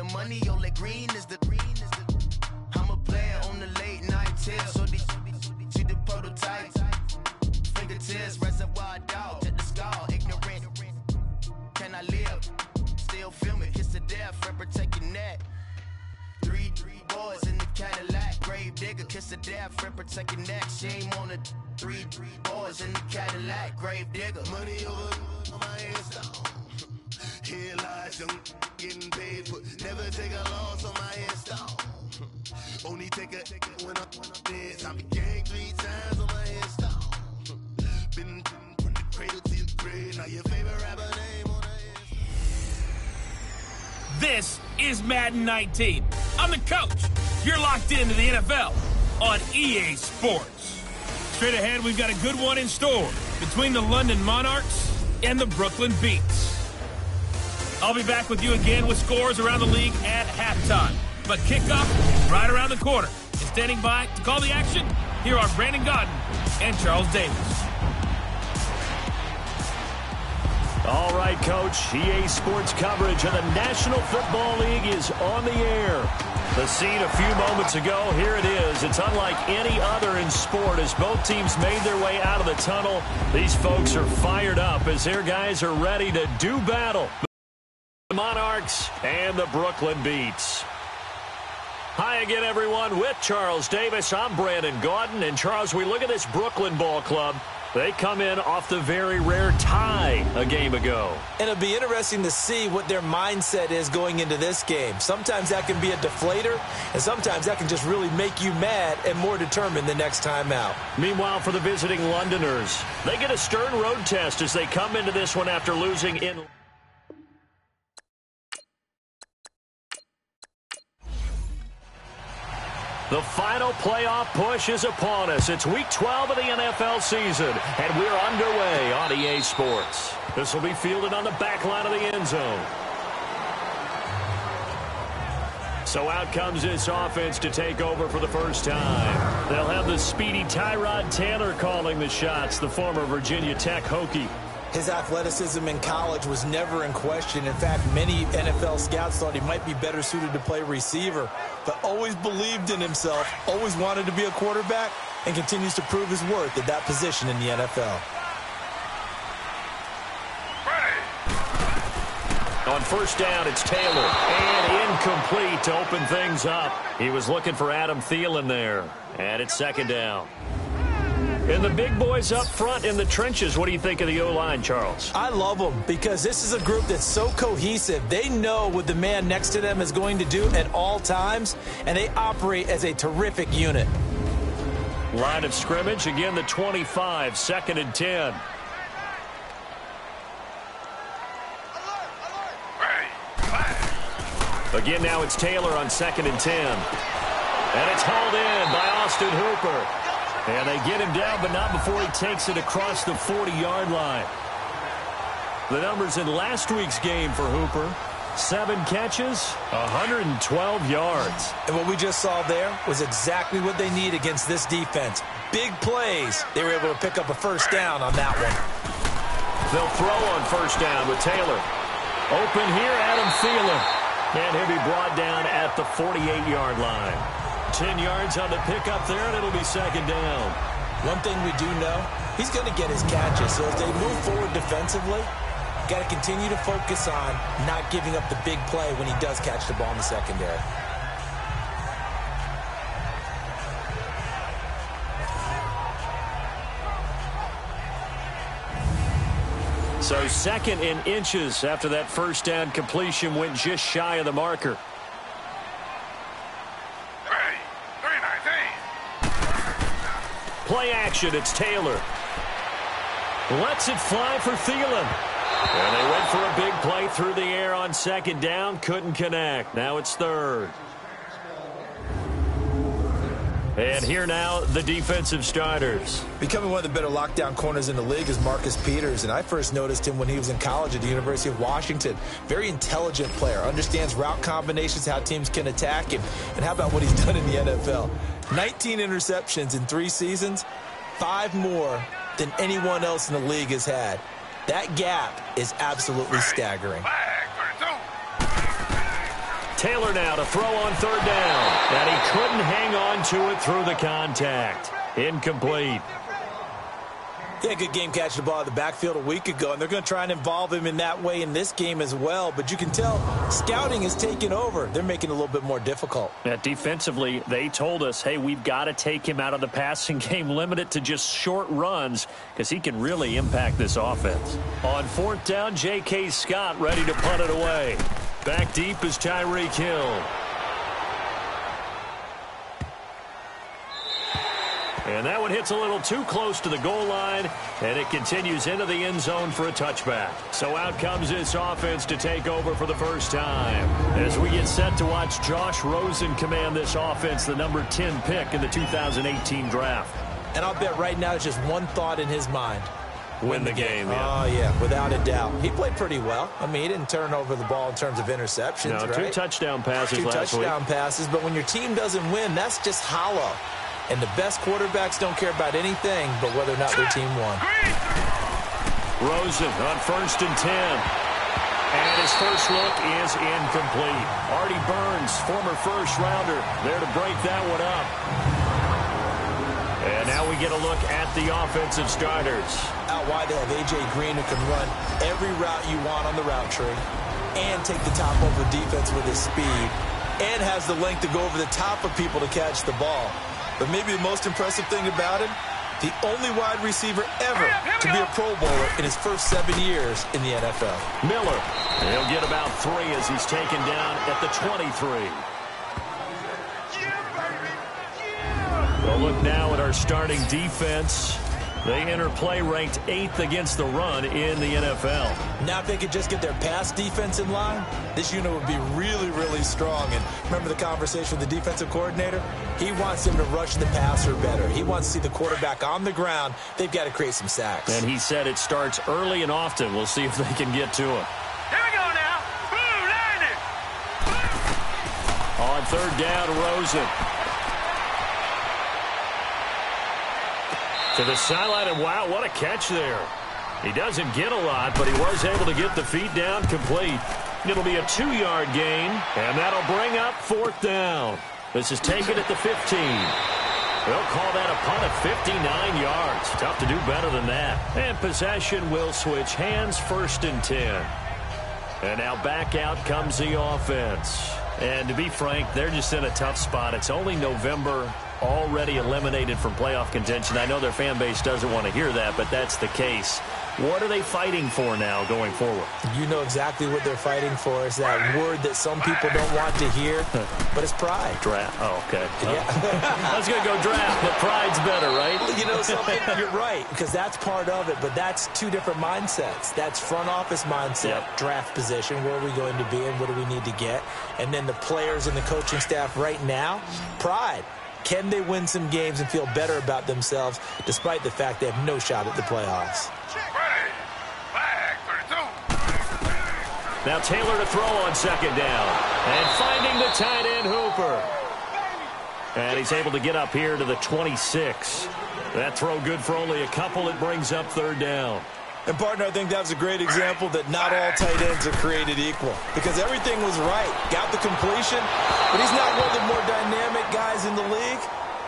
the money, ole green is the I'm a player on the late night tip. So see the prototype. Fingertips, reservoir dog, check the skull, ignorant. Can I live? Still film it, kiss to death, friend, protect your neck. Three boys in the Cadillac, grave digger, kiss to death, friend, protect your neck. Shame on the three boys in the Cadillac, grave digger. Money over my headstone. Here lies young, getting paid, but never take a loss on my headstone. Only take a when I'm dead. I be gang 3 times on my headstone. Been from the cradle to your grave. Now your favorite rapper name on the headstone. This is Madden 19. I'm the coach. You're locked into the NFL on EA Sports. Straight ahead, we've got a good one in store between the London Monarchs and the Brooklyn Beats. I'll be back with you again with scores around the league at halftime. But kickoff right around the corner. And standing by to call the action, here are Brandon Godden and Charles Davis. All right, Coach. EA Sports coverage of the National Football League is on the air. The scene a few moments ago, here it is. It's unlike any other in sport as both teams made their way out of the tunnel. These folks are fired up as their guys are ready to do battle. The Monarchs and the Brooklyn Beats. Hi again, everyone. With Charles Davis, I'm Brandon Gaudin. And, Charles, we look at this Brooklyn ball club. They come in off the very rare tie a game ago. And it'll be interesting to see what their mindset is going into this game. Sometimes that can be a deflator, and sometimes that can just really make you mad and more determined the next time out. Meanwhile, for the visiting Londoners, they get a stern road test as they come into this one after losing in... The final playoff push is upon us. It's Week 12 of the NFL season, and we're underway on EA Sports. This will be fielded on the back line of the end zone. So out comes this offense to take over for the first time. They'll have the speedy Tyrod Taylor calling the shots, the former Virginia Tech Hokie. His athleticism in college was never in question. In fact, many NFL scouts thought he might be better suited to play receiver, but always believed in himself, always wanted to be a quarterback, and continues to prove his worth at that position in the NFL. On first down, it's Taylor, and incomplete to open things up. He was looking for Adam Thielen there, and it's second down. And the big boys up front in the trenches, what do you think of the O-line, Charles? I love them because this is a group that's so cohesive. They know what the man next to them is going to do at all times, and they operate as a terrific unit. Line of scrimmage, again the 25, 2nd and 10. Again, now it's Taylor on 2nd and 10. And it's hauled in by Austin Hooper. And they get him down, but not before he takes it across the 40-yard line. The numbers in last week's game for Hooper: 7 catches, 112 yards. And what we just saw there was exactly what they need against this defense. Big plays. They were able to pick up a first down on that one. They'll throw on first down with Taylor. Open here, Adam Thielen. And he'll be brought down at the 48-yard line. 10 yards on the pickup there, and it'll be second down. One thing we do know, he's going to get his catches. So as they move forward defensively, got to continue to focus on not giving up the big play when he does catch the ball in the secondary. So 2nd in inches after that first down completion went just shy of the marker. Play action, it's Taylor. Lets it fly for Thielen. And they went for a big play through the air on 2nd down. Couldn't connect. Now it's 3rd. And here now, the defensive starters. Becoming one of the better lockdown corners in the league is Marcus Peters, and I first noticed him when he was in college at the University of Washington. Very intelligent player, understands route combinations, how teams can attack him, and how about what he's done in the NFL? 19 interceptions in 3 seasons, 5 more than anyone else in the league has had. That gap is absolutely staggering. Taylor now to throw on third down. And he couldn't hang on to it through the contact. Incomplete. Yeah, good game catching the ball in the backfield a week ago, and they're going to try and involve him in that way in this game as well. But you can tell scouting is taking over. They're making it a little bit more difficult. Yeah, defensively, they told us, hey, we've got to take him out of the passing game, limit it to just short runs, because he can really impact this offense. On fourth down, J.K. Scott ready to punt it away. Back deep is Tyreek Hill. And that one hits a little too close to the goal line, and it continues into the end zone for a touchback. So out comes this offense to take over for the first time. As we get set to watch Josh Rosen command this offense, the number 10 pick in the 2018 draft. And I'll bet right now it's just one thought in his mind. Win the game. Yeah. Oh, yeah, without a doubt. He played pretty well. I mean, he didn't turn over the ball in terms of interceptions, no, right? 2 touchdown passes last week. 2 touchdown passes, but when your team doesn't win, that's just hollow. And the best quarterbacks don't care about anything but whether or not their team won. Rosen on 1st and 10. And his first look is incomplete. Artie Burns, former first-rounder, there to break that one up. And now we get a look at the offensive starters. Out wide, they have A.J. Green, who can run every route you want on the route tree and take the top over the defense with his speed and has the length to go over the top of people to catch the ball. But maybe the most impressive thing about him, the only wide receiver ever to be a Pro Bowler in his first 7 years in the NFL. Miller, he'll get about 3 as he's taken down at the 23. We'll look now at our starting defense. They enter play ranked 8th against the run in the NFL. Now if they could just get their pass defense in line, this unit would be really, really strong. And remember the conversation with the defensive coordinator? He wants them to rush the passer better. He wants to see the quarterback on the ground. They've got to create some sacks. And he said it starts early and often. We'll see if they can get to him. Here we go now. Boom, learn it. On third down, Rosen. To the sideline, and wow, what a catch there. He doesn't get a lot, but he was able to get the feet down complete. It'll be a 2-yard gain, and that'll bring up 4th down. This is taken at the 15. They'll call that a punt of 59 yards. Tough to do better than that. And possession will switch hands, 1st and 10. And now back out comes the offense. And to be frank, they're just in a tough spot. It's only November, already eliminated from playoff contention. I know their fan base doesn't want to hear that, but that's the case. What are they fighting for now going forward? You know exactly what they're fighting for. Is that word that some people don't want to hear, but it's pride. Draft. Oh, okay. Yeah. I was going to go draft, but pride's better, right? You know something? You're right, because that's part of it, but that's 2 different mindsets. That's front office mindset, draft position, where are we going to be and what do we need to get? And then the players and the coaching staff right now, pride. Can they win some games and feel better about themselves despite the fact they have no shot at the playoffs? Now Taylor to throw on 2nd down. And finding the tight end Hooper. And he's able to get up here to the 26. That throw good for only a couple. It brings up 3rd down. And, partner, I think that was a great example that not all tight ends are created equal. Because everything was right. Got the completion, but he's not one of the more dynamic guys in the league.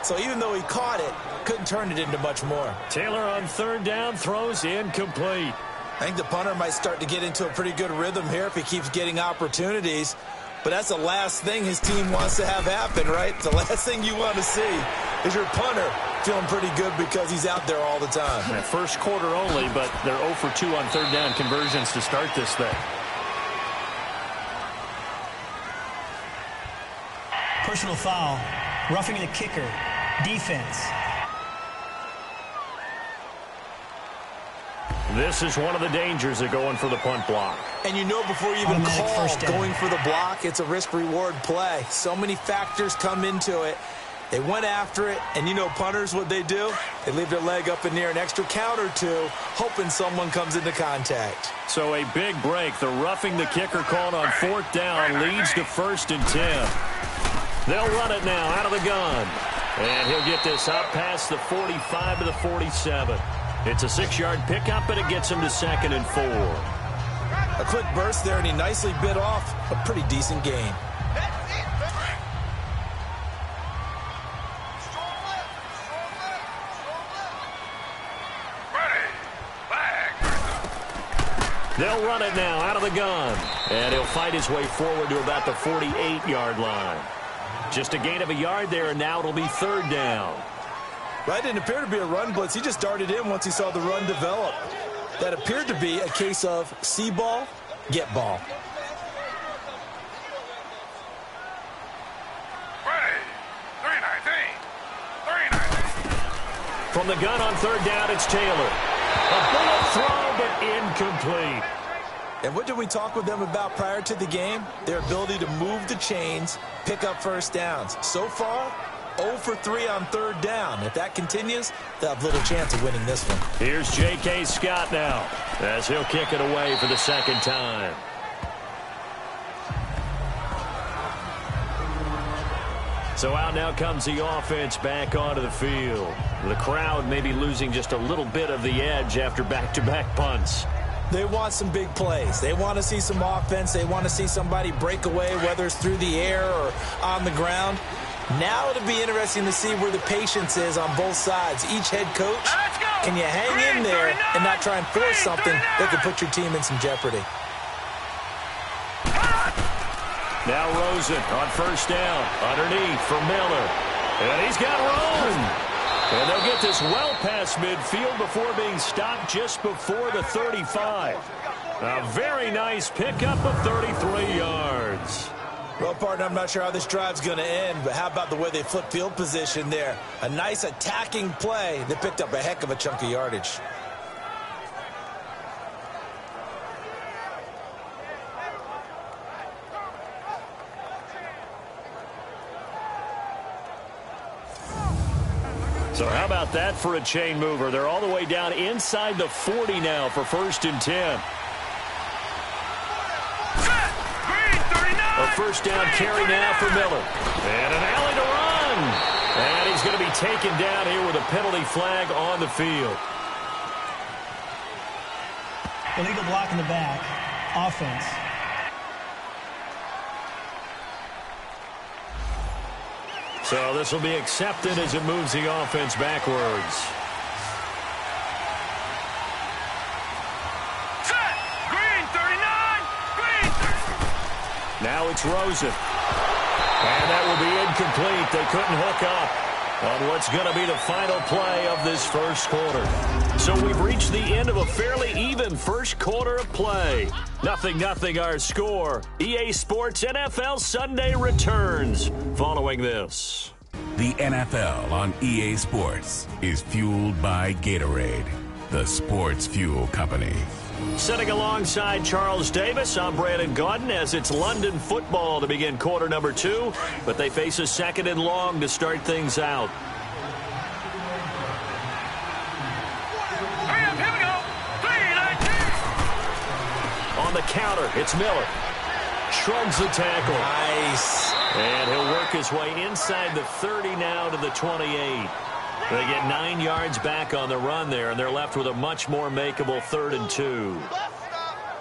So even though he caught it, couldn't turn it into much more. Taylor on 3rd down, throws incomplete. I think the punter might start to get into a pretty good rhythm here if he keeps getting opportunities. But that's the last thing his team wants to have happen, right? The last thing you want to see is your punter feeling pretty good because he's out there all the time. Yeah, first quarter only, but they're 0 for 2 on 3rd down conversions to start this thing. Personal foul, roughing the kicker, defense. This is one of the dangers of going for the punt block. And you know before you even call going for the block, it's a risk-reward play. So many factors come into it. They went after it, and you know punters, what they do? They leave their leg up in the air an extra count or 2, hoping someone comes into contact. So a big break. The roughing the kicker called on 4th down leads to 1st and 10. They'll run it now out of the gun. And he'll get this up past the 45 to the 47. It's a 6-yard pickup, and it gets him to 2nd and 4. A quick burst there, and he nicely bit off a pretty decent gain. They'll run it now out of the gun. And he'll fight his way forward to about the 48-yard line. Just a gain of a yard there, and now it'll be third down. That didn't appear to be a run blitz. He just darted in once he saw the run develop. That appeared to be a case of see ball, get ball. From the gun on third down, it's Taylor. A bullet throw, but incomplete. And what did we talk with them about prior to the game? Their ability to move the chains, pick up first downs. So far, 0 for 3 on third down. If that continues, they'll have little chance of winning this one. Here's J.K. Scott now, as he'll kick it away for the second time. So out now comes the offense back onto the field. The crowd may be losing just a little bit of the edge after back-to-back punts. They want some big plays. They want to see some offense. They want to see somebody break away, whether it's through the air or on the ground. Now it'll be interesting to see where the patience is on both sides. Each head coach, can you hang in there and not try and force something that could put your team in some jeopardy? Now Rosen on first down, underneath for Miller. And he's got room. And they'll get this well past midfield before being stopped just before the 35. A very nice pickup of 33 yards. Well, partner, I'm not sure how this drive's going to end, but how about the way they flip field position there? A nice attacking play that picked up a heck of a chunk of yardage. So how about that for a chain mover? They're all the way down inside the 40 now for 1st and 10. A first down carry now for Miller. And an alley to run. And he's going to be taken down here with a penalty flag on the field. Illegal block in the back. Offense. So this will be accepted as it moves the offense backwards. Set! Green 39! Green 30. Now it's Rosen. And that will be incomplete. They couldn't hook up on what's going to be the final play of this first quarter. So we've reached the end of a fairly even first quarter of play. 0-0 our score. EA Sports NFL Sunday returns following this. The NFL on EA Sports is fueled by Gatorade, the sports fuel company. Sitting alongside Charles Davis, I'm Brandon Gaudin as it's London football to begin quarter number 2, but they face a second and long to start things out. Here we go. 3-19. On the counter, it's Miller. Shrugs the tackle. Nice. And he'll work his way inside the 30 now to the 28. They get 9 yards back on the run there, and they're left with a much more makeable 3rd and 2.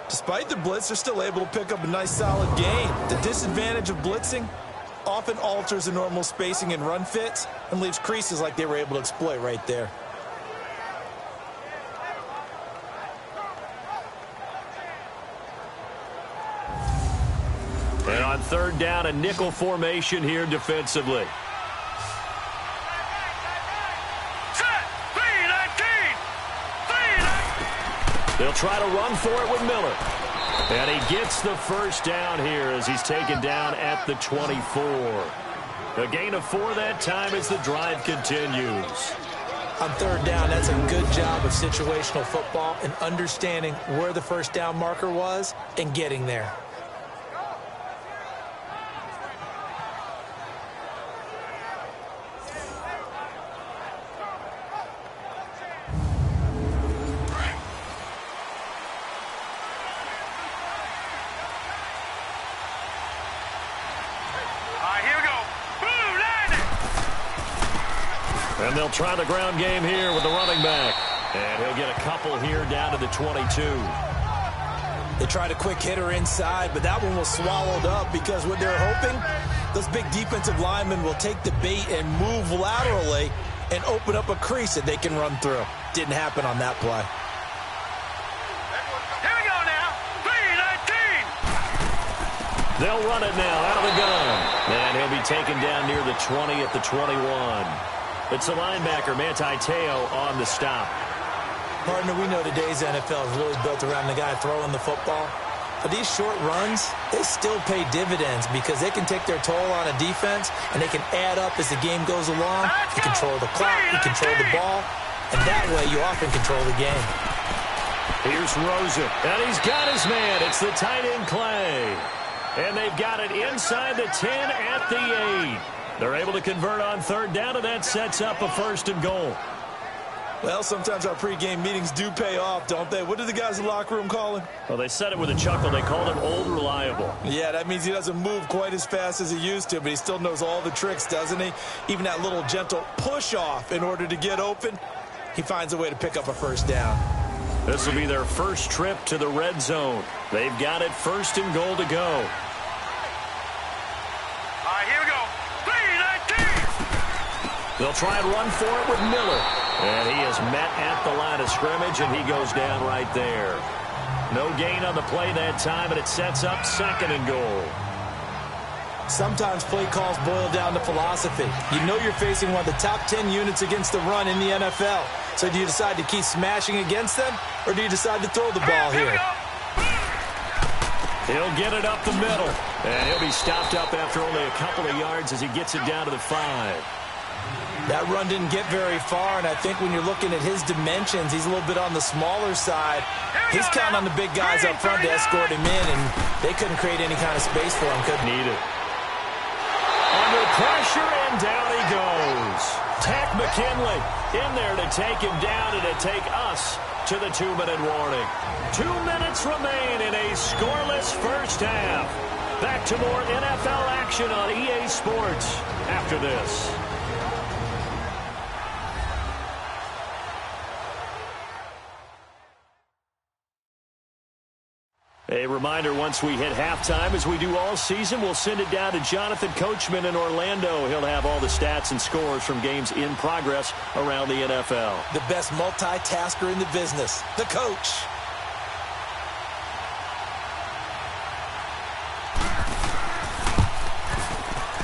Despite the blitz, they're still able to pick up a nice solid gain. The disadvantage of blitzing often alters the normal spacing and run fits and leaves creases like they were able to exploit right there. And on third down, a nickel formation here defensively. Set! 3-19. 3-19. They'll try to run for it with Miller. And he gets the first down here as he's taken down at the 24. A gain of 4 that time as the drive continues. On third down, that's a good job of situational football and understanding where the first down marker was and getting there. And they'll try the ground game here with the running back. And he'll get a couple here down to the 22. They tried a quick hitter inside, but that one was swallowed up because what they're hoping, those big defensive linemen will take the bait and move laterally and open up a crease that they can run through. Didn't happen on that play. Here we go now. They'll run it now out of the gun. And he'll be taken down near the 20 at the 21. It's the linebacker, Manti Te'o, on the stop. Partner, we know today's NFL is really built around the guy throwing the football. But these short runs, they still pay dividends because they can take their toll on a defense, and they can add up as the game goes along. You control the clock, you control the ball, and that way you often control the game. Here's Rosen, and he's got his man. It's the tight end, Clay. And they've got it inside the 10 at the 8. They're able to convert on third down, and that sets up a 1st and goal. Well, sometimes our pregame meetings do pay off, don't they? What do the guys in the locker room call him? Well, they said it with a chuckle. They called him Old Reliable. Yeah, that means he doesn't move quite as fast as he used to, but he still knows all the tricks, doesn't he? Even that little gentle push-off in order to get open, he finds a way to pick up a 1st down. This will be their first trip to the red zone. They've got it 1st and goal to go. All right, here we go. 3-19. They'll try and run for it with Miller. And he is met at the line of scrimmage, and he goes down right there. No gain on the play that time, and it sets up 2nd and goal. Sometimes play calls boil down to philosophy. You know you're facing one of the top 10 units against the run in the NFL. So do you decide to keep smashing against them, or do you decide to throw the ball here? He'll get it up the middle, and he'll be stopped up after only a couple of yards as he gets it down to the 5. That run didn't get very far, and I think when you're looking at his dimensions, he's a little bit on the smaller side. He's counting on the big guys up front to escort him in, and they couldn't create any kind of space for him. Couldn't need it. Under pressure, and down he goes. Tack McKinley in there to take him down and to take us to the 2-minute warning. 2 minutes remain in a scoreless first half. Back to more NFL action on EA Sports after this. A reminder, once we hit halftime, as we do all season, we'll send it down to Jonathan Coachman in Orlando. He'll have all the stats and scores from games in progress around the NFL. The best multitasker in the business, the coach.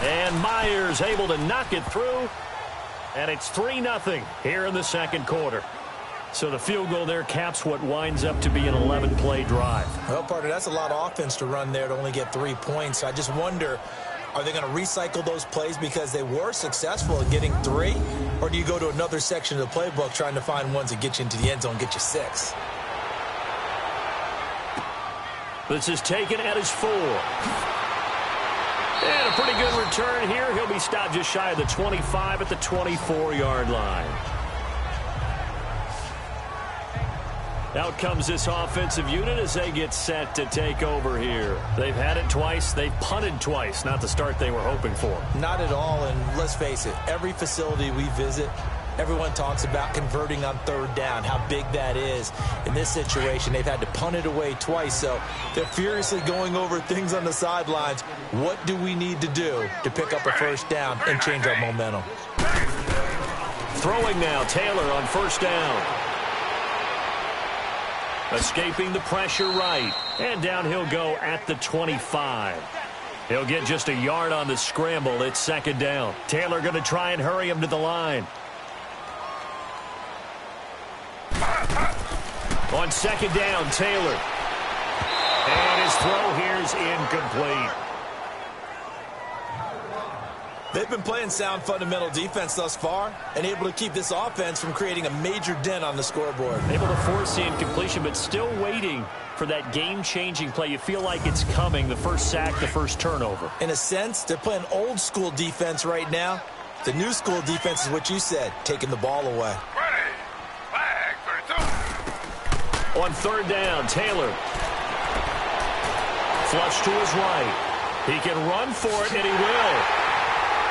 And Myers able to knock it through. And it's 3-0 here in the 2nd quarter. So the field goal there caps what winds up to be an 11-play drive. Well, partner, that's a lot of offense to run there to only get 3 points. I just wonder, are they going to recycle those plays because they were successful at getting 3? Or do you go to another section of the playbook trying to find ones that get you into the end zone, get you 6? This is taken at his 4. And a pretty good return here. He'll be stopped just shy of the 25 at the 24-yard line. Out comes this offensive unit as they get set to take over here. They've had it twice. They've punted twice. Not the start they were hoping for. Not at all, and let's face it, every facility we visit, everyone talks about converting on 3rd down, how big that is. In this situation, they've had to punt it away twice, so they're furiously going over things on the sidelines. What do we need to do to pick up a 1st down and change our momentum? Throwing now, Taylor on 1st down. Escaping the pressure right. And down he'll go at the 25. He'll get just a yard on the scramble. It's 2nd down. Taylor going to try and hurry him to the line. On 2nd down, Taylor. And his throw here's incomplete. They've been playing sound fundamental defense thus far and able to keep this offense from creating a major dent on the scoreboard. Able to force the incompletion, but still waiting for that game-changing play. You feel like it's coming, the first sack, the first turnover. In a sense, they're playing old-school defense right now. The new school defense is what you said, taking the ball away. Ready. Flag 32. On 3rd down, Taylor. Flush to his right. He can run for it, and he will.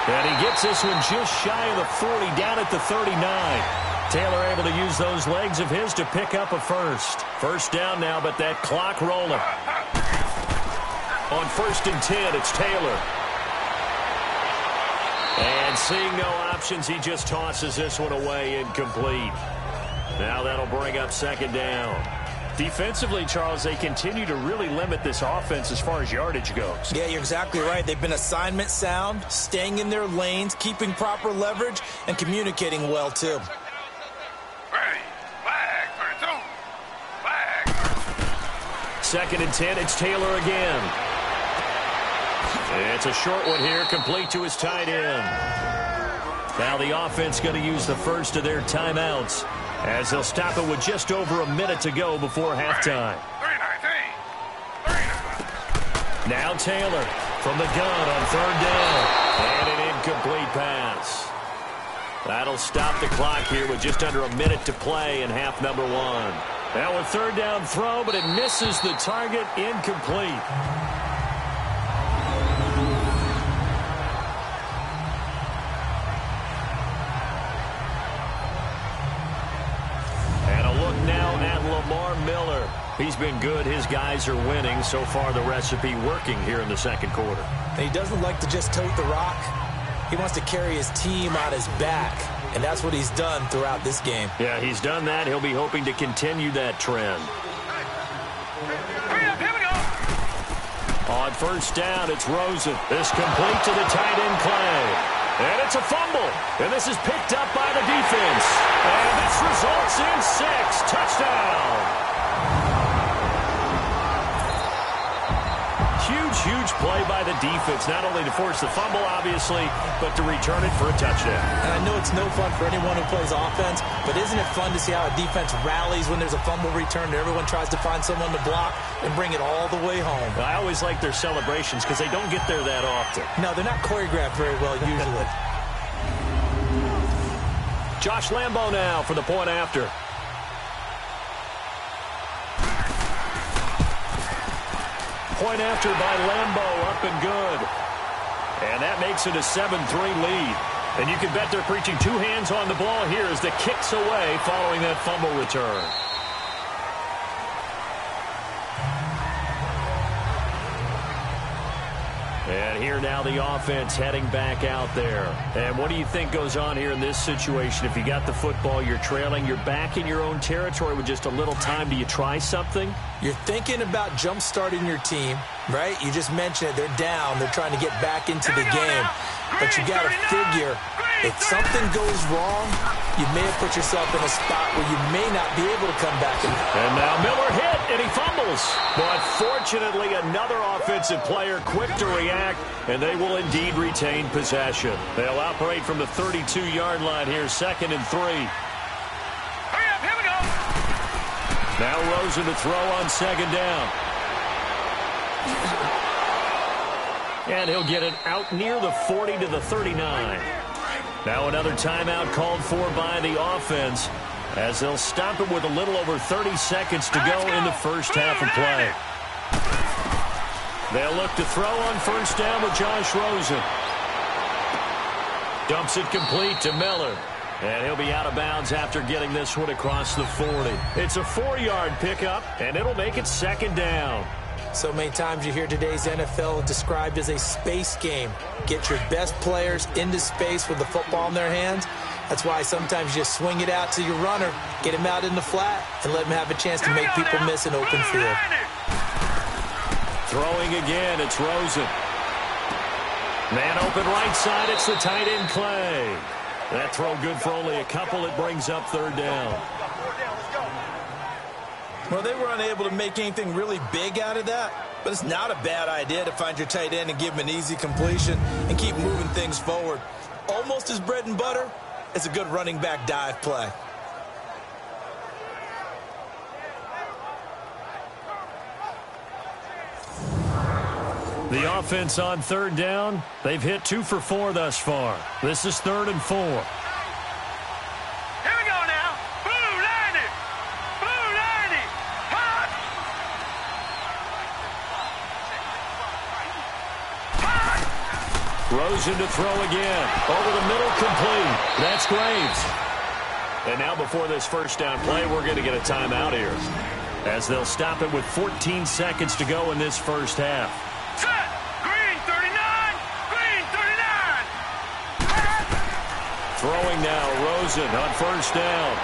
And he gets this one just shy of the 40, down at the 39. Taylor able to use those legs of his to pick up a 1st. 1st down now, but that clock rolling. On 1st and 10, it's Taylor. And seeing no options, he just tosses this one away incomplete. Now that'll bring up 2nd down. Defensively, Charles, they continue to really limit this offense as far as yardage goes. Yeah, you're exactly right. They've been assignment sound, staying in their lanes, keeping proper leverage, and communicating well, too. Ready. Flag for 2. Flag. 2nd and 10, it's Taylor again. It's a short one here, complete to his tight end. Now the offense going to use the first of their timeouts as they'll stop it with just over a minute to go before halftime. 3-19. Now Taylor from the gun on 3rd down. And an incomplete pass. That'll stop the clock here with just under a minute to play in half number 1. Now a 3rd down throw, but it misses the target, incomplete. Miller. He's been good. His guys are winning. So far, the recipe working here in the 2nd quarter. And he doesn't like to just tote the rock. He wants to carry his team on his back, and that's what he's done throughout this game. Yeah, he's done that. He'll be hoping to continue that trend. Here we go. On 1st down, it's Rosen. This complete to the tight end, Clay. And it's a fumble. And this is picked up by the defense. And this results in 6. Touchdown. Huge play by the defense, not only to force the fumble, obviously, but to return it for a touchdown. And I know it's no fun for anyone who plays offense, but isn't it fun to see how a defense rallies when there's a fumble return and everyone tries to find someone to block and bring it all the way home? I always like their celebrations because they don't get there that often. No, they're not choreographed very well usually. Josh Lambo now for the point after. Point after by Lambo, up and good. And that makes it a 7-3 lead. And you can bet they're preaching 2 hands on the ball here as the kick's away following that fumble return. And here now the offense heading back out there. And what do you think goes on here in this situation? If you got the football, you're trailing, you're back in your own territory with just a little time. Do you try something? You're thinking about jump-starting your team, right? You just mentioned it. They're down. They're trying to get back into the game. But you got to figure, if something goes wrong, you may have put yourself in a spot where you may not be able to come back. And now Miller hit, and he fumbles. But fortunately, another offensive player quick to react, and they will indeed retain possession. They'll operate from the 32-yard line here, 2nd and 3. Hurry up, here we go. Now Rosen to throw on 2nd down. And he'll get it out near the 40 to the 39. Now another timeout called for by the offense as they'll stop it with a little over 30 seconds to go in the first half of play. They'll look to throw on 1st down with Josh Rosen. Dumps it complete to Miller. And he'll be out of bounds after getting this one across the 40. It's a 4-yard pickup, and it'll make it 2nd down. So many times you hear today's NFL described as a space game. Get your best players into space with the football in their hands. That's why sometimes you just swing it out to your runner, get him out in the flat, and let him have a chance to make people miss an open field. Throwing again, it's Rosen. Man open right side, it's the tight end Clay. That throw good for only a couple. It brings up 3rd down. Well, they were unable to make anything really big out of that, but it's not a bad idea to find your tight end and give him an easy completion and keep moving things forward. Almost as bread and butter as a good running back dive play. The offense on 3rd down, they've hit 2 for 4 thus far. This is 3rd and 4. Rosen to throw again. Over the middle, complete. That's Graves. And now before this 1st down play, we're going to get a timeout here, as they'll stop it with 14 seconds to go in this first half. Set! Green 39! Green 39! Throwing now, Rosen on 1st down.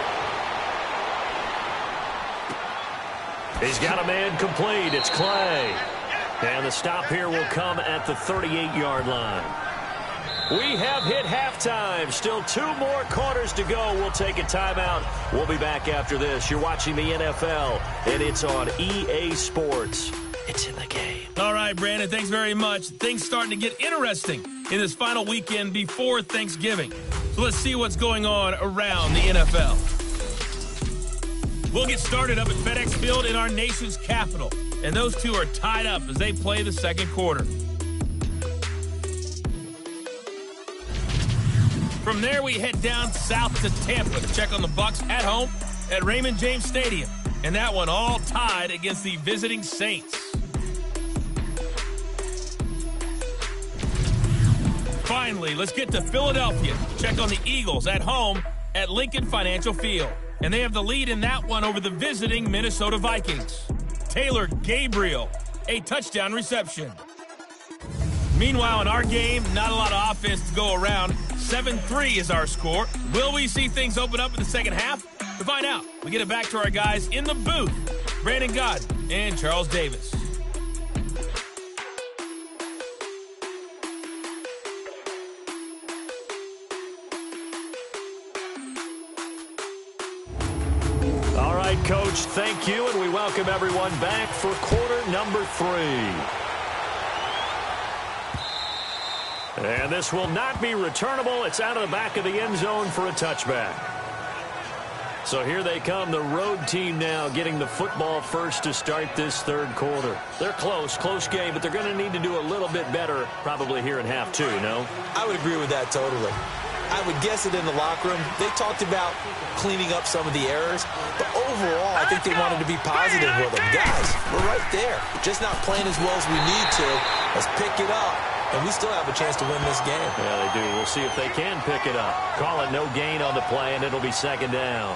He's got a man complete. It's Clay. And the stop here will come at the 38-yard line. We have hit halftime. Still 2 more quarters to go. We'll take a timeout. We'll be back after this. You're watching the NFL, and it's on EA Sports. It's in the game. All right, Brandon, thanks very much. Things starting to get interesting in this final weekend before Thanksgiving. So let's see what's going on around the NFL. We'll get started up at FedEx Field in our nation's capital. And those two are tied up as they play the second quarter. From there, we head down south to Tampa to check on the Bucs at home at Raymond James Stadium. And that one all tied against the visiting Saints. Finally, let's get to Philadelphia. Check on the Eagles at home at Lincoln Financial Field. And they have the lead in that one over the visiting Minnesota Vikings. Taylor Gabriel, a touchdown reception. Meanwhile, in our game, not a lot of offense to go around. 7-3 is our score. Will we see things open up in the second half? To find out, we get it back to our guys in the booth, Brandon Gott and Charles Davis. Coach, thank you, and we welcome everyone back for quarter number 3. And this will not be returnable. It's out of the back of the end zone for a touchback. So here they come, the road team now getting the football first to start this third quarter. They're close game, but they're going to need to do a little bit better probably here in half 2, no? I would agree with that totally. I would guess it in the locker room. They talked about cleaning up some of the errors, but overall, I think they wanted to be positive with them. Guys, we're right there. Just not playing as well as we need to. Let's pick it up, and we still have a chance to win this game. Yeah, they do. We'll see if they can pick it up. Call it no gain on the play, and it'll be second down.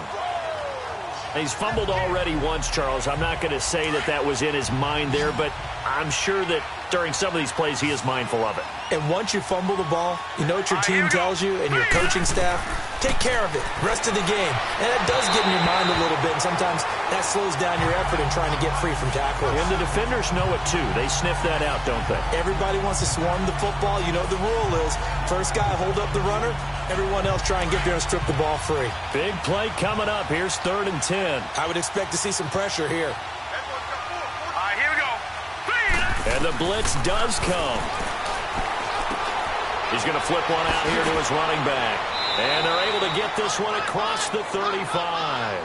He's fumbled already once, Charles. I'm not going to say that that was in his mind there, but I'm sure that during some of these plays he is mindful of it. And once you fumble the ball, you know what your team tells you and your coaching staff? Take care of it. Rest of the game. And it does get in your mind a little bit, and sometimes that slows down your effort in trying to get free from tackles. And the defenders know it too. They sniff that out, don't they? Everybody wants to swarm the football. You know the rule is first guy hold up the runner, everyone else try and get there and strip the ball free. Big play coming up. Here's 3rd and 10. I would expect to see some pressure here. All right, here we go. And the blitz does come. He's going to flip one out here to his running back. And they're able to get this one across the 35.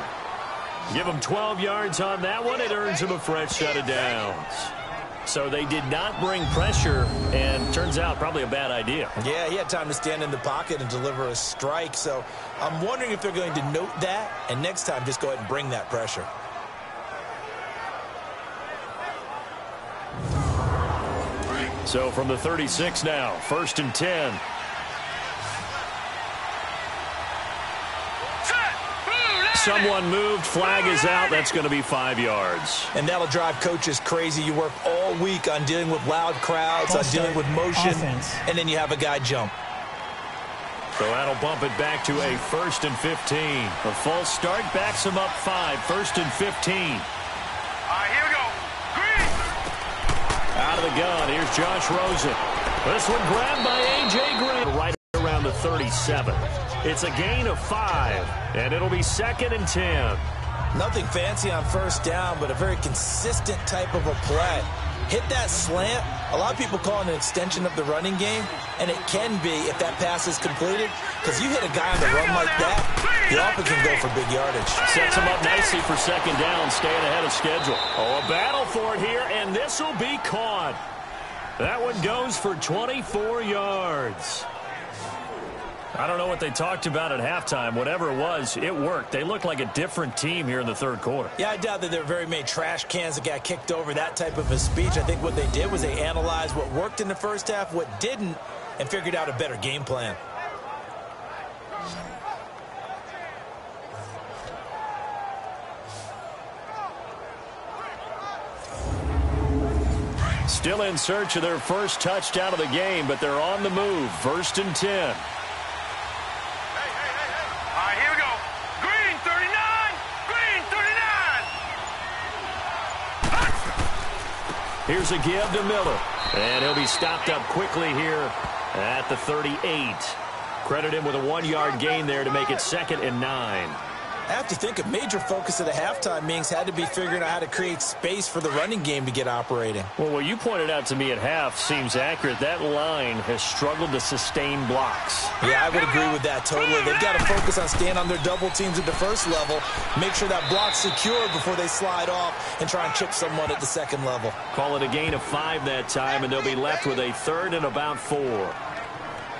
Give him 12 yards on that one. It earns him a fresh set of downs. So they did not bring pressure, and turns out probably a bad idea. Yeah, he had time to stand in the pocket and deliver a strike. So I'm wondering if they're going to note that, and next time just go ahead and bring that pressure. So from the 36 now, 1st and 10. Someone moved, flag is out. That's going to be 5 yards. And that'll drive coaches crazy. You work all week on dealing with loud crowds, on dealing with motion, and then you have a guy jump. So that'll bump it back to a 1st and 15. A false start backs him up 5, 1st and 15. All right, here we go. Green. Out of the gun, here's Josh Rosen. This one grabbed by A.J. Green right around the 37. It's a gain of 5, and it'll be 2nd and 10. Nothing fancy on first down, but a very consistent type of a play. Hit that slant. A lot of people call it an extension of the running game, and it can be if that pass is completed, because you hit a guy on the run like that, the offense can go for big yardage. Sets him up nicely for 2nd down, staying ahead of schedule. Oh, a battle for it here, and this will be caught. That one goes for 24 yards. I don't know what they talked about at halftime. Whatever it was, it worked. They looked like a different team here in the third quarter. Yeah, I doubt that there were very many trash cans that got kicked over, that type of a speech. I think what they did was they analyzed what worked in the first half, what didn't, and figured out a better game plan. Still in search of their first touchdown of the game, but they're on the move. 1st and 10. Here's a give to Miller. And he'll be stopped up quickly here at the 38. Credit him with a 1-yard gain there to make it 2nd and 9. I have to think a major focus at the halftime means had to be figuring out how to create space for the running game to get operating. Well, what you pointed out to me at half seems accurate. That line has struggled to sustain blocks. Yeah, I would agree with that totally. They've got to focus on staying on their double teams at the first level, make sure that block's secure before they slide off and try and chip someone at the second level. Call it a gain of 5 that time, and they'll be left with a 3rd and about 4.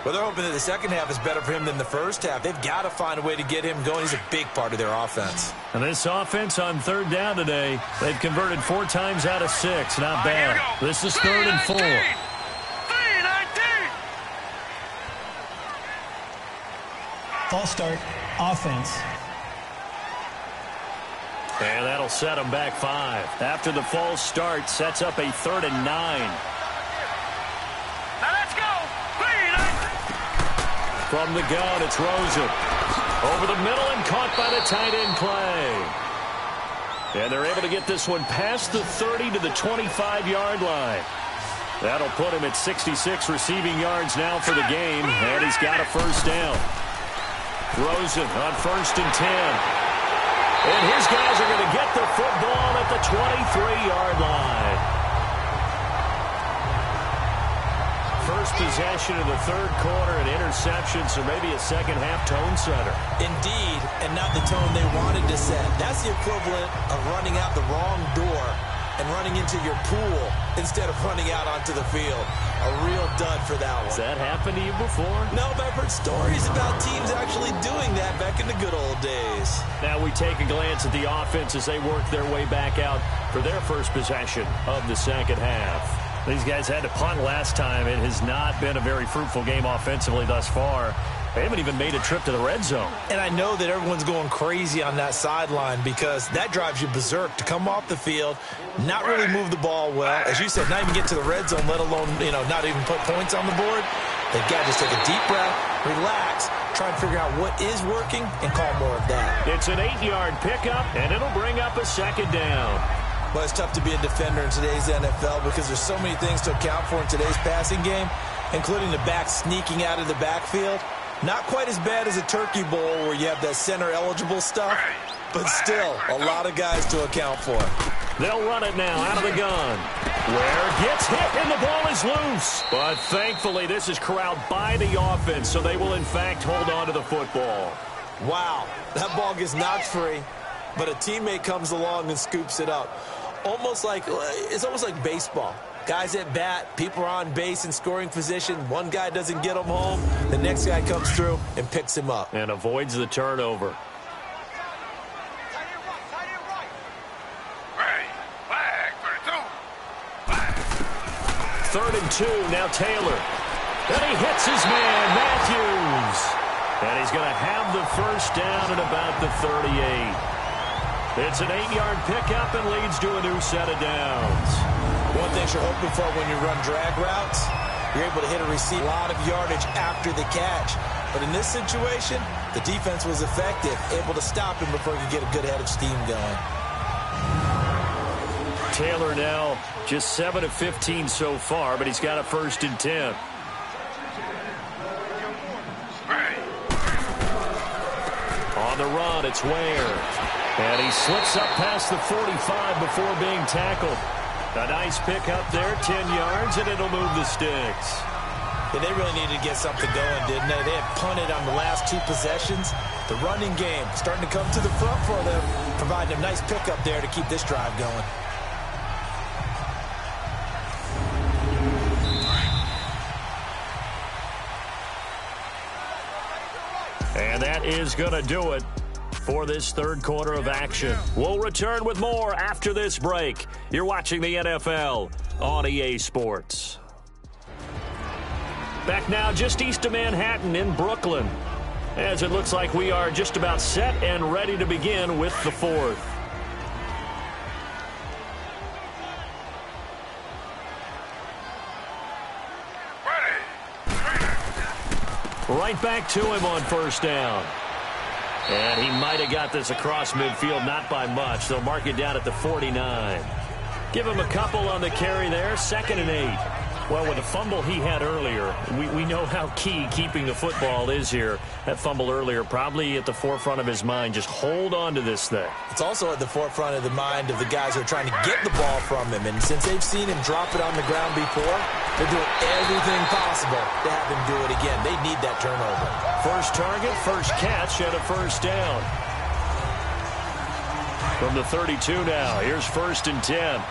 Well, they're hoping that the second half is better for him than the first half. They've got to find a way to get him going. He's a big part of their offense. And this offense on 3rd down today, they've converted 4 times out of 6. Not bad. This is 3rd and 4. 3-19. False start, offense. And that'll set them back 5. After the false start, sets up a 3rd and 9. From the gun, it's Rosen. Over the middle and caught by the tight end Clay. And they're able to get this one past the 30 to the 25-yard line. That'll put him at 66 receiving yards now for the game, and he's got a first down. Rosen on 1st and 10. And his guys are going to get the football at the 23-yard line. First possession of the 3rd quarter, an interception, so maybe a second-half tone setter. Indeed, and not the tone they wanted to set. That's the equivalent of running out the wrong door and running into your pool instead of running out onto the field. A real dud for that one. Has that happened to you before? No, but I've heard stories about teams actually doing that back in the good old days. Now we take a glance at the offense as they work their way back out for their first possession of the second half. These guys had to punt last time. It has not been a very fruitful game offensively thus far. They haven't even made a trip to the red zone. And I know that everyone's going crazy on that sideline because that drives you berserk to come off the field, not really move the ball well. As you said, not even get to the red zone, let alone, not even put points on the board. They've got to just take a deep breath, relax, try and figure out what is working, and call more of that. It's an 8-yard pickup, and it'll bring up a second down. Well, it's tough to be a defender in today's NFL because there's so many things to account for in today's passing game, including the back sneaking out of the backfield. Not quite as bad as a turkey bowl where you have that center-eligible stuff, but still a lot of guys to account for. They'll run it now out of the gun. Ware gets hit, and the ball is loose. But thankfully, this is corralled by the offense, so they will, in fact, hold on to the football. Wow, that ball gets knocked free, but a teammate comes along and scoops it up. It's almost like baseball. Guys at bat, people are on base in scoring position. One guy doesn't get him home. The next guy comes through and picks him up. And avoids the turnover. Third and 2, now Taylor. And he hits his man, Matthews. And he's going to have the first down at about the 38. It's an 8-yard pickup and leads to a new set of downs. One thing you're hoping for when you run drag routes, you're able to hit a receiver a lot of yardage after the catch. But in this situation, the defense was effective, able to stop him before he could get a good head of steam going. Taylor now just 7 of 15 so far, but he's got a 1st and 10. On the run, it's Ware. And he slips up past the 45 before being tackled. A nice pickup there, 10 yards, and it'll move the sticks. Yeah, they really needed to get something going, didn't they? They had punted on the last 2 possessions. The running game starting to come to the front for them, providing a nice pickup there to keep this drive going. And that is going to do it for this 3rd quarter of action. We'll return with more after this break. You're watching the NFL on EA Sports. Back now just east of Manhattan in Brooklyn, as it looks like we are just about set and ready to begin with the 4th. Right back to him on 1st down. And he might have got this across midfield, not by much. They'll mark it down at the 49. Give him a couple on the carry there, 2nd and 8. Well, with the fumble he had earlier, we know how key keeping the football is here. That fumble earlier probably at the forefront of his mind. Just hold on to this thing. It's also at the forefront of the mind of the guys who are trying to get the ball from him. And since they've seen him drop it on the ground before, they're doing everything possible to have him do it again. They need that turnover. First target, first catch, and a first down. From the 32 now, here's 1st and 10.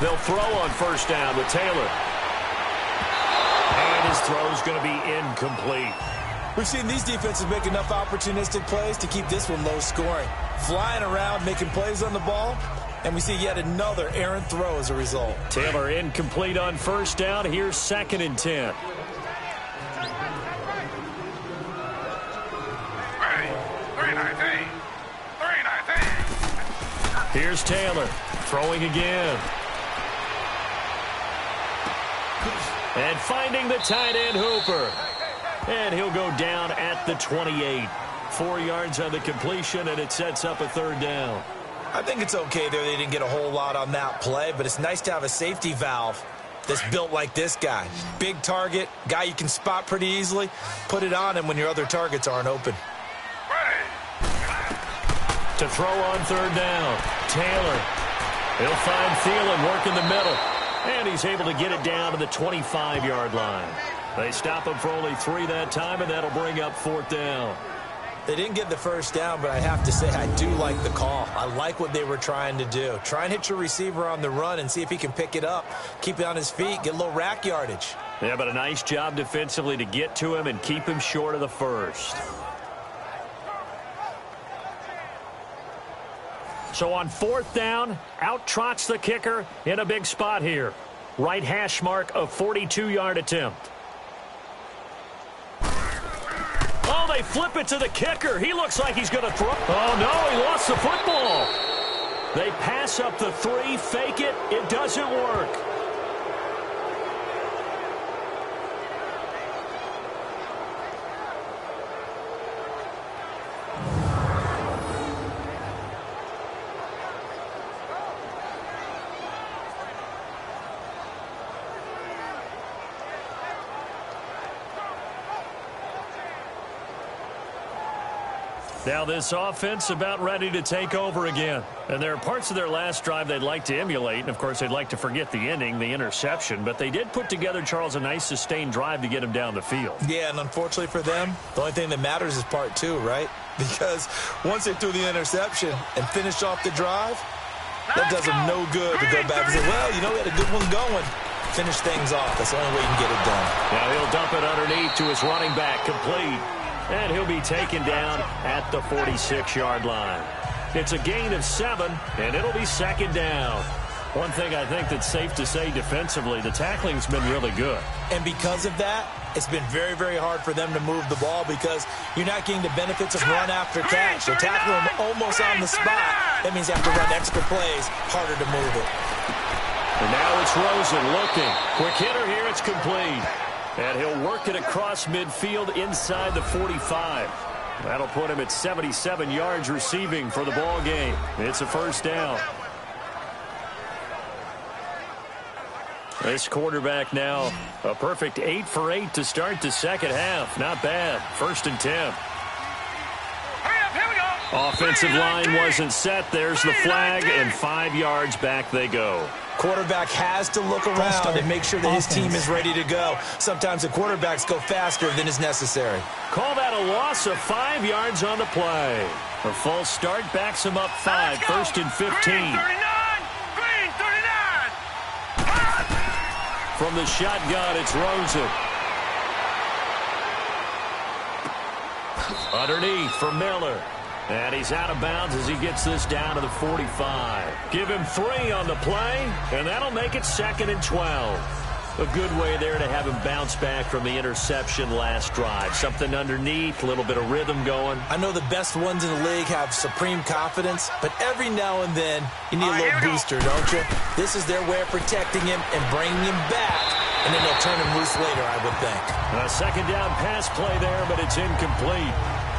They'll throw on 1st down with Taylor. And his throw's going to be incomplete. We've seen these defenses make enough opportunistic plays to keep this one low scoring. Flying around, making plays on the ball, and we see yet another errant throw as a result. Taylor incomplete on 1st down. Here's 2nd and 10. Here's Taylor throwing again. And finding the tight end Hooper. And he'll go down at the 28. 4 yards on the completion, and it sets up a 3rd down. I think it's okay there. They didn't get a whole lot on that play, but it's nice to have a safety valve that's built like this guy. Big target, guy you can spot pretty easily. Put it on him when your other targets aren't open. To throw on 3rd down, Taylor. He'll find Thielen working the middle. And he's able to get it down to the 25-yard line. They stop him for only 3 that time, and that'll bring up 4th down. They didn't get the first down, but I have to say I do like the call. I like what they were trying to do. Try and hit your receiver on the run and see if he can pick it up. Keep it on his feet, get a little rack yardage. Yeah, but a nice job defensively to get to him and keep him short of the first. So on 4th down, out trots the kicker in a big spot here. Right hash mark of 42-yard attempt. Oh, they flip it to the kicker. He looks like he's going to throw. Oh, no, he lost the football. They pass up the 3, fake it. It doesn't work. Now this offense about ready to take over again. And there are parts of their last drive they'd like to emulate. And, of course, they'd like to forget the ending, the interception. But they did put together, Charles, a nice sustained drive to get him down the field. Yeah, and unfortunately for them, the only thing that matters is part 2, right? Because once they threw the interception and finished off the drive, that does them no good to go back and say, well, you know, we had a good one going. Finish things off. That's the only way you can get it done. Now he'll dump it underneath to his running back, complete. And he'll be taken down at the 46-yard line. It's a gain of 7, and it'll be 2nd down. One thing I think that's safe to say defensively, the tackling's been really good. And because of that, it's been very, very hard for them to move the ball because you're not getting the benefits of run after catch. They're tackling them almost on the spot. That means they have to run extra plays, harder to move it. And now it's Rosen looking. Quick hitter here, it's complete. And he'll work it across midfield inside the 45. That'll put him at 77 yards receiving for the ball game. It's a 1st down. This quarterback now a perfect 8 for 8 to start the 2nd half. Not bad. 1st and 10. Offensive line wasn't set. There's the flag, and 5 yards back they go. Quarterback has to look around and make sure that his team is ready to go. Sometimes the quarterbacks go faster than is necessary. Call that a loss of 5 yards on the play. A false start backs him up 5. 1st and 15. Green 39! Green 39! From the shotgun, it's Rosen. Underneath for Miller. And he's out of bounds as he gets this down to the 45. Give him 3 on the play, and that'll make it 2nd and 12. A good way there to have him bounce back from the interception last drive. Something underneath, a little bit of rhythm going. I know the best ones in the league have supreme confidence, but every now and then you need a little booster, don't you? This is their way of protecting him and bringing him back and then they'll turn him loose later, I would think. A second down pass play there, but it's incomplete.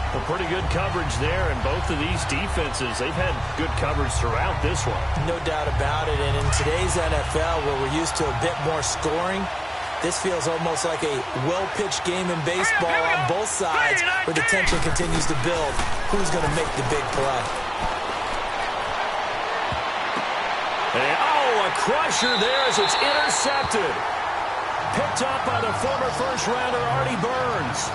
Well, pretty good coverage there, and both of these defenses, they've had good coverage throughout this one. No doubt about it, and in today's NFL, where we're used to a bit more scoring, this feels almost like a well-pitched game in baseball on both sides, where the tension continues to build. Who's going to make the big play? And, a crusher there as it's intercepted. Picked up by the former first-rounder Artie Burns.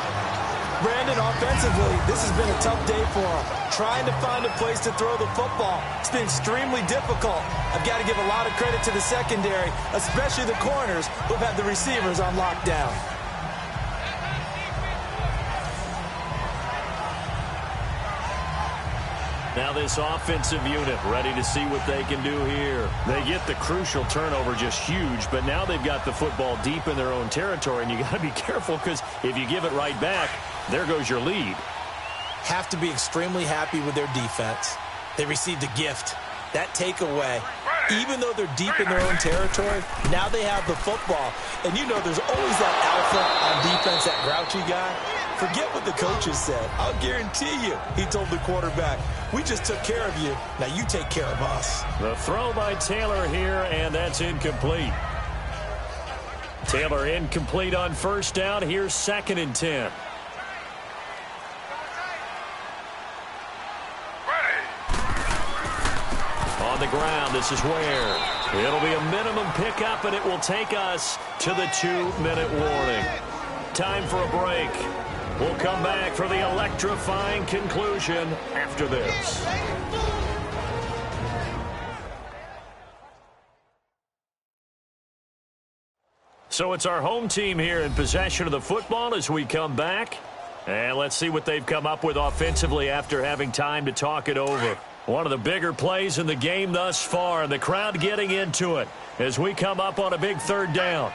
Brandon, offensively, this has been a tough day for him. Trying to find a place to throw the football. It's been extremely difficult. I've got to give a lot of credit to the secondary, especially the corners who've had the receivers on lockdown. Now this offensive unit ready to see what they can do here. They get the crucial turnover just huge, but now they've got the football deep in their own territory, and you got to be careful because if you give it right back, there goes your lead. Have to be extremely happy with their defense. They received a gift. That takeaway, even though they're deep in their own territory, now they have the football. And you know there's always that alpha on defense, that grouchy guy. Forget what the coaches said. I'll guarantee you, he told the quarterback, we just took care of you. Now you take care of us. The throw by Taylor here, and that's incomplete. Taylor incomplete on first down. Here's 2nd and 10. On the ground, this is where it'll be a minimum pickup, and it will take us to the 2-minute warning. Time for a break. We'll come back for the electrifying conclusion after this. So it's our home team here in possession of the football as we come back. And let's see what they've come up with offensively after having time to talk it over. One of the bigger plays in the game thus far, and the crowd getting into it as we come up on a big 3rd down.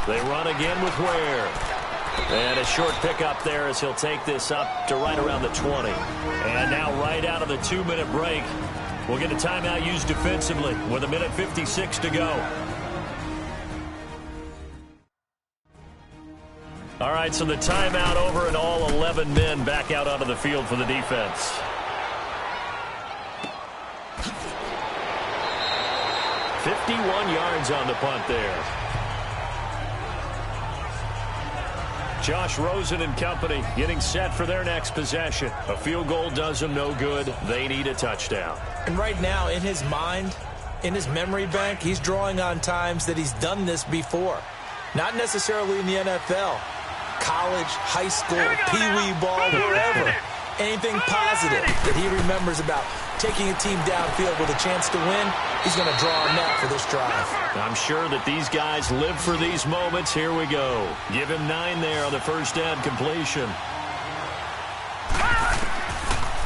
They run again with Ware. And a short pickup there as he'll take this up to right around the 20. And now right out of the 2-minute break, we'll get a timeout used defensively with 1:56 to go. All right, so the timeout over and all 11 men back out onto the field for the defense. .51 yards on the punt there. Josh Rosen and company getting set for their next possession. A field goal does them no good. They need a touchdown. And right now, in his mind, in his memory bank, he's drawing on times that he's done this before. Not necessarily in the NFL. College, high school, pee-wee ball, wherever. Anything positive that he remembers about taking a team downfield with a chance to win, he's going to draw on that for this drive. I'm sure that these guys live for these moments. Here we go. Give him 9 there on the first down completion.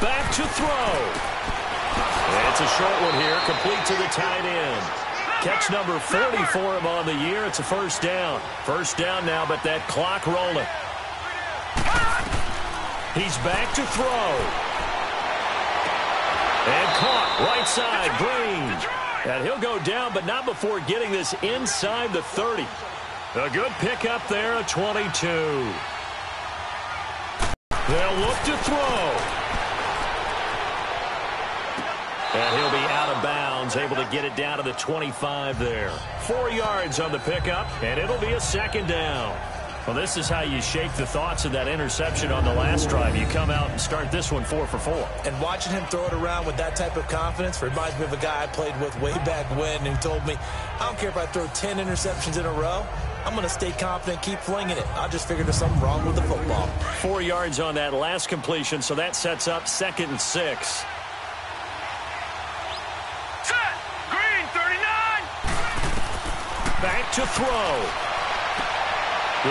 Back to throw. It's a short one here, complete to the tight end. Catch number 40 for him on the year. It's a first down. First down now, but that clock rolling. He's back to throw. And caught right side, Green. And he'll go down, but not before getting this inside the 30. A good pickup there, a 22. They'll look to throw. And he'll be out of bounds, able to get it down to the 25 there. 4 yards on the pickup, and it'll be a second down. Well, this is how you shake the thoughts of that interception on the last drive. You come out and start this one 4 for 4. And watching him throw it around with that type of confidence reminds me of a guy I played with way back when who told me, I don't care if I throw 10 interceptions in a row. I'm going to stay confident, keep flinging it. I just figured there's something wrong with the football. 4 yards on that last completion, so that sets up 2nd and 6. Back to throw.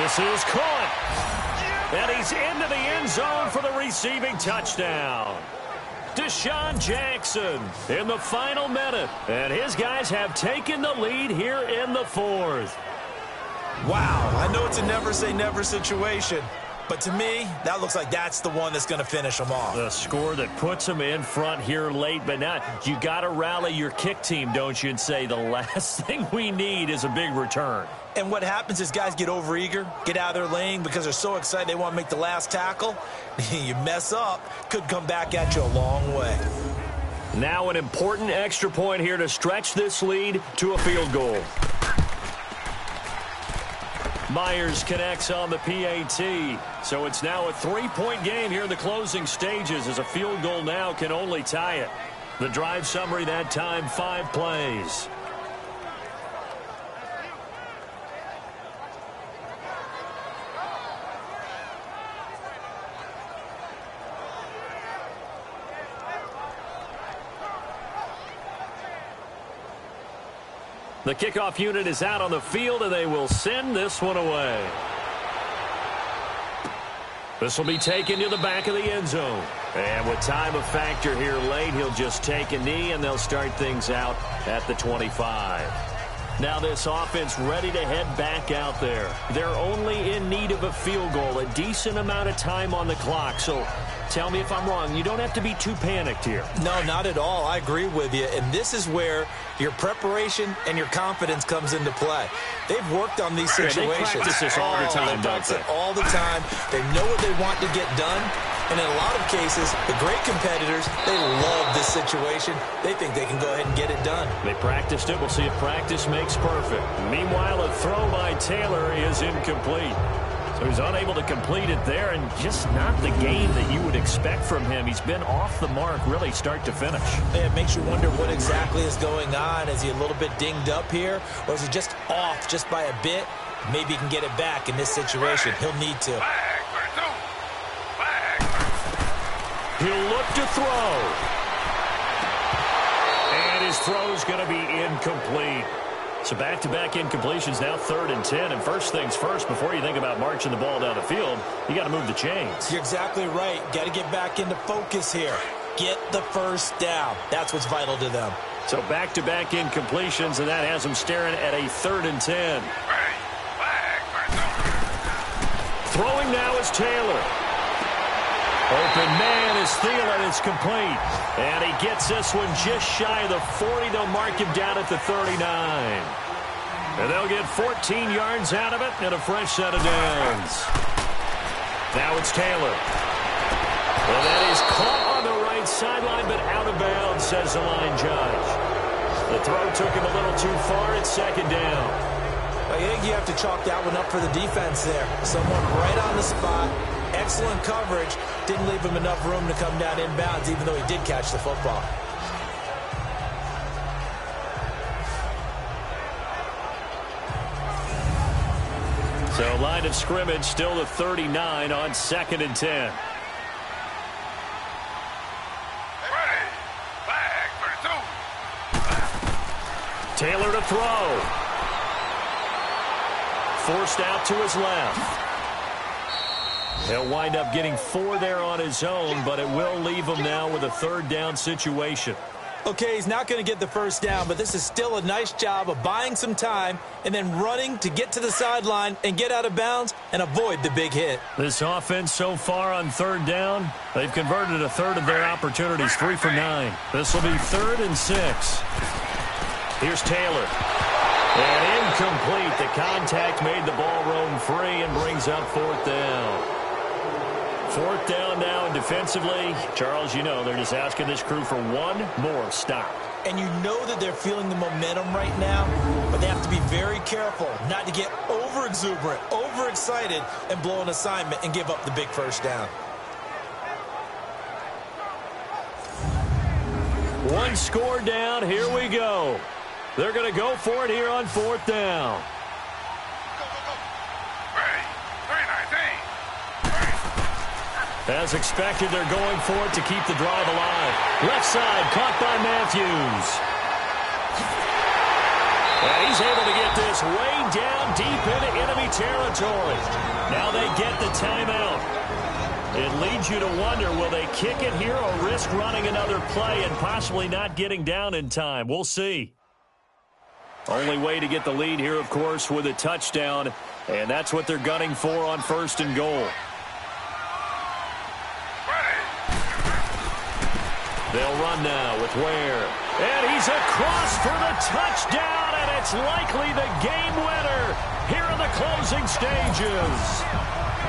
This is caught. And he's into the end zone for the receiving touchdown. Deshaun Jackson in the final minute. And his guys have taken the lead here in the 4th. Wow, I know it's a never say never situation, But to me, that looks like that's the one that's going to finish them off. The score that puts them in front here late, but now you got to rally your kick team, don't you, and say the last thing we need is a big return. And what happens is guys get overeager, get out of their lane because they're so excited they want to make the last tackle. You mess up, could come back at you a long way. Now an important extra point here to stretch this lead to a field goal. Myers connects on the PAT. So it's now a 3-point game here in the closing stages as a field goal now can only tie it. The drive summary that time, 5 plays. The kickoff unit is out on the field, and they will send this one away. This will be taken to the back of the end zone. And with time a factor here late, he'll just take a knee, and they'll start things out at the 25. Now this offense ready to head back out there. They're only in need of a field goal, a decent amount of time on the clock. So tell me if I'm wrong. You don't have to be too panicked here. No, not at all. I agree with you. And this is where your preparation and your confidence comes into play. They've worked on these situations. They practice this all the time, don't they? All the time. They know what they want to get done. And in a lot of cases, the great competitors, they love this situation. They think they can go ahead and get it done. They practiced it. We'll see if practice makes perfect. Meanwhile, a throw by Taylor is incomplete. So he's unable to complete it there, and just not the game that you would expect from him. He's been off the mark really start to finish. It makes you wonder what exactly is going on. Is he a little bit dinged up here, or is he just off just by a bit? Maybe he can get it back in this situation. He'll need to. He'll look to throw. And his throw's going to be incomplete. So back-to-back incompletions, now 3rd and 10. And first things first, before you think about marching the ball down the field, you got to move the chains. You're exactly right. Got to get back into focus here. Get the first down. That's what's vital to them. So back-to-back incompletions, and that has them staring at a 3rd and 10. Throwing now is Taylor. Open man is Thielen. It's complete. And he gets this one just shy of the 40. They'll mark him down at the 39. And they'll get 14 yards out of it and a fresh set of downs. Now it's Taylor. Well, that is caught on the right sideline, but out of bounds, says the line judge. The throw took him a little too far. It's 2nd down. I think you have to chalk that one up for the defense there. Someone right on the spot. Excellent coverage. Didn't leave him enough room to come down inbounds, even though he did catch the football. So line of scrimmage still the 39 on 2nd and 10. Taylor to throw. Forced out to his left. He'll wind up getting 4 there on his own, but it will leave him now with a 3rd down situation. Okay, he's not going to get the first down, but this is still a nice job of buying some time and then running to get to the sideline and get out of bounds and avoid the big hit. This offense so far on 3rd down, they've converted a 3rd of their opportunities, 3 for 9. This will be 3rd and 6. Here's Taylor. And incomplete. The contact made the ball roam free and brings up 4th down. 4th down now, and defensively, Charles, you know, they're just asking this crew for one more stop. And you know that they're feeling the momentum right now, but they have to be very careful not to get over-exuberant, overexcited, and blow an assignment and give up the big first down. One score down, here we go. They're going to go for it here on 4th down. As expected, they're going for it to keep the drive alive. Left side, caught by Matthews. And he's able to get this way down deep into enemy territory. Now they get the timeout. It leads you to wonder, will they kick it here or risk running another play and possibly not getting down in time? We'll see. Only way to get the lead here, of course, with a touchdown, and that's what they're gunning for on 1st and goal. They'll run now with Ware. And he's across for the touchdown, and it's likely the game winner here in the closing stages.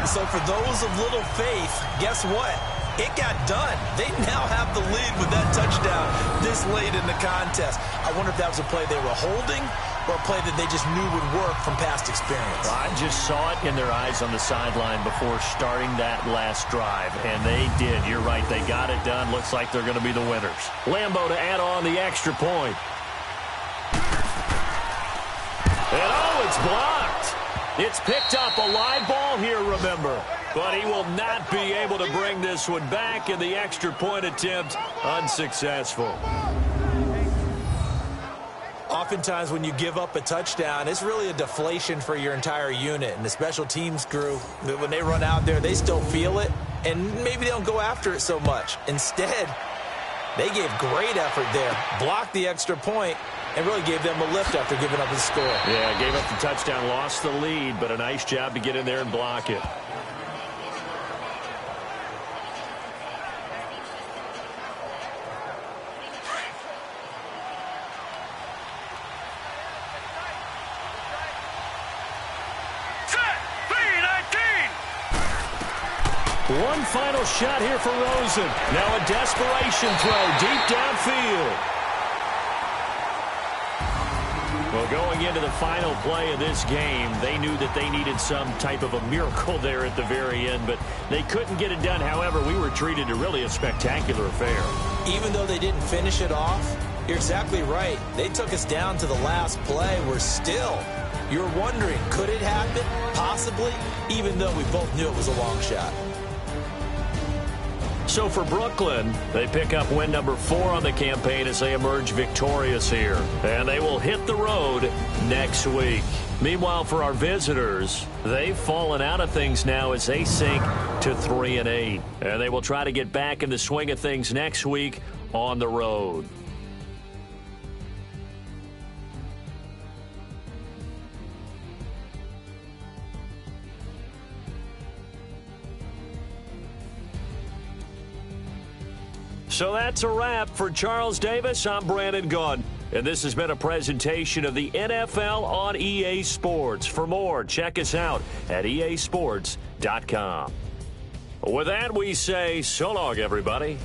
So for those of little faith, guess what? It got done. They now have the lead with that touchdown this late in the contest. I wonder if that was a play they were holding or a play that they just knew would work from past experience. I just saw it in their eyes on the sideline before starting that last drive, and they did. You're right. They got it done. Looks like they're going to be the winners. Lambeau to add on the extra point. And oh, it's blocked. It's picked up, a live ball here, remember. But he will not be able to bring this one back, and the extra point attempt unsuccessful. Oftentimes when you give up a touchdown, it's really a deflation for your entire unit. And the special teams crew, when they run out there, they still feel it. And maybe they don't go after it so much. Instead, they gave great effort there, blocked the extra point, and really gave them a lift after giving up the score. Yeah, gave up the touchdown, lost the lead, but a nice job to get in there and block it. One final shot here for Rosen. Now a desperation throw deep downfield. Well, going into the final play of this game, they knew that they needed some type of a miracle there at the very end, but they couldn't get it done. However, we were treated to really a spectacular affair. Even though they didn't finish it off, you're exactly right. They took us down to the last play. We're still, you're wondering, could it happen? Possibly, even though we both knew it was a long shot. So for Brooklyn, they pick up win number 4 on the campaign as they emerge victorious here. And they will hit the road next week. Meanwhile, for our visitors, they've fallen out of things now as they sink to 3-8. And they will try to get back in the swing of things next week on the road. So that's a wrap. For Charles Davis, I'm Brandon Gaudin. And this has been a presentation of the NFL on EA Sports. For more, check us out at easports.com. With that, we say so long, everybody.